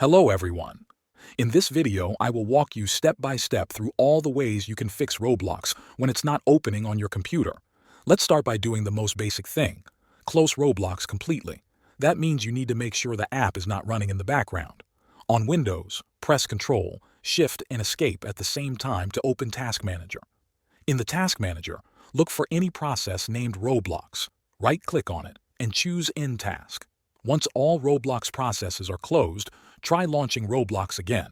Hello everyone. In this video, I will walk you step by step through all the ways you can fix Roblox when it's not opening on your computer. Let's start by doing the most basic thing. Close Roblox completely. That means you need to make sure the app is not running in the background. On Windows, press Ctrl, Shift, and Escape at the same time to open Task Manager. In the Task Manager, look for any process named Roblox. Right-click on it and choose End Task. Once all Roblox processes are closed, try launching Roblox again.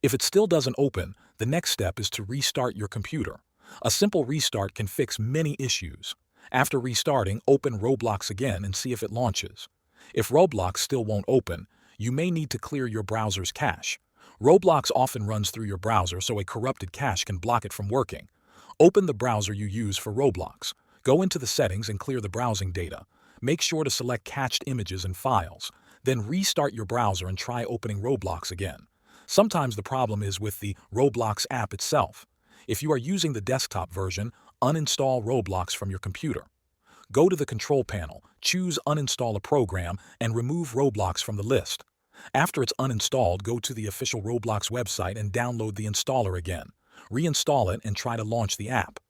If it still doesn't open, the next step is to restart your computer. A simple restart can fix many issues. After restarting, open Roblox again and see if it launches. If Roblox still won't open, you may need to clear your browser's cache. Roblox often runs through your browser, so a corrupted cache can block it from working. Open the browser you use for Roblox. Go into the settings and clear the browsing data. Make sure to select cached images and files. Then restart your browser and try opening Roblox again. Sometimes the problem is with the Roblox app itself. If you are using the desktop version, uninstall Roblox from your computer. Go to the control panel, choose Uninstall a program, and remove Roblox from the list. After it's uninstalled, go to the official Roblox website and download the installer again. Reinstall it and try to launch the app.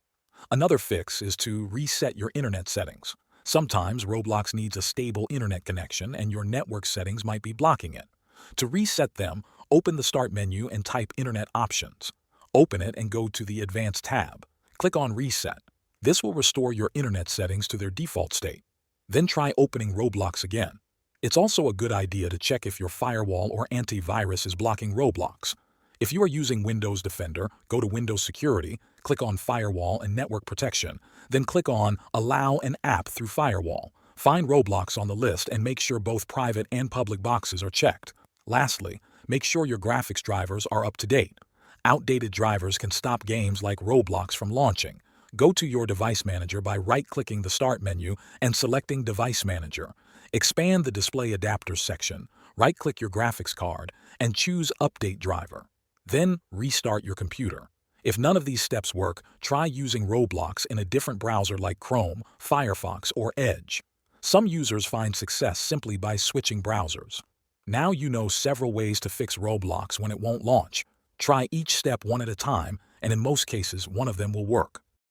Another fix is to reset your internet settings. Sometimes Roblox needs a stable internet connection and your network settings might be blocking it. To reset them, open the Start menu and type Internet Options. Open it and go to the Advanced tab. Click on Reset. This will restore your internet settings to their default state. Then try opening Roblox again. It's also a good idea to check if your firewall or antivirus is blocking Roblox. If you are using Windows Defender, go to Windows Security, click on Firewall and Network Protection, then click on Allow an app through Firewall. Find Roblox on the list and make sure both private and public boxes are checked. Lastly, make sure your graphics drivers are up to date. Outdated drivers can stop games like Roblox from launching. Go to your device manager by right-clicking the Start menu and selecting Device Manager. Expand the Display Adapters section, right-click your graphics card, and choose Update Driver. Then restart your computer. If none of these steps work, try using Roblox in a different browser like Chrome, Firefox, or Edge. Some users find success simply by switching browsers. Now you know several ways to fix Roblox when it won't launch. Try each step one at a time, and in most cases, one of them will work.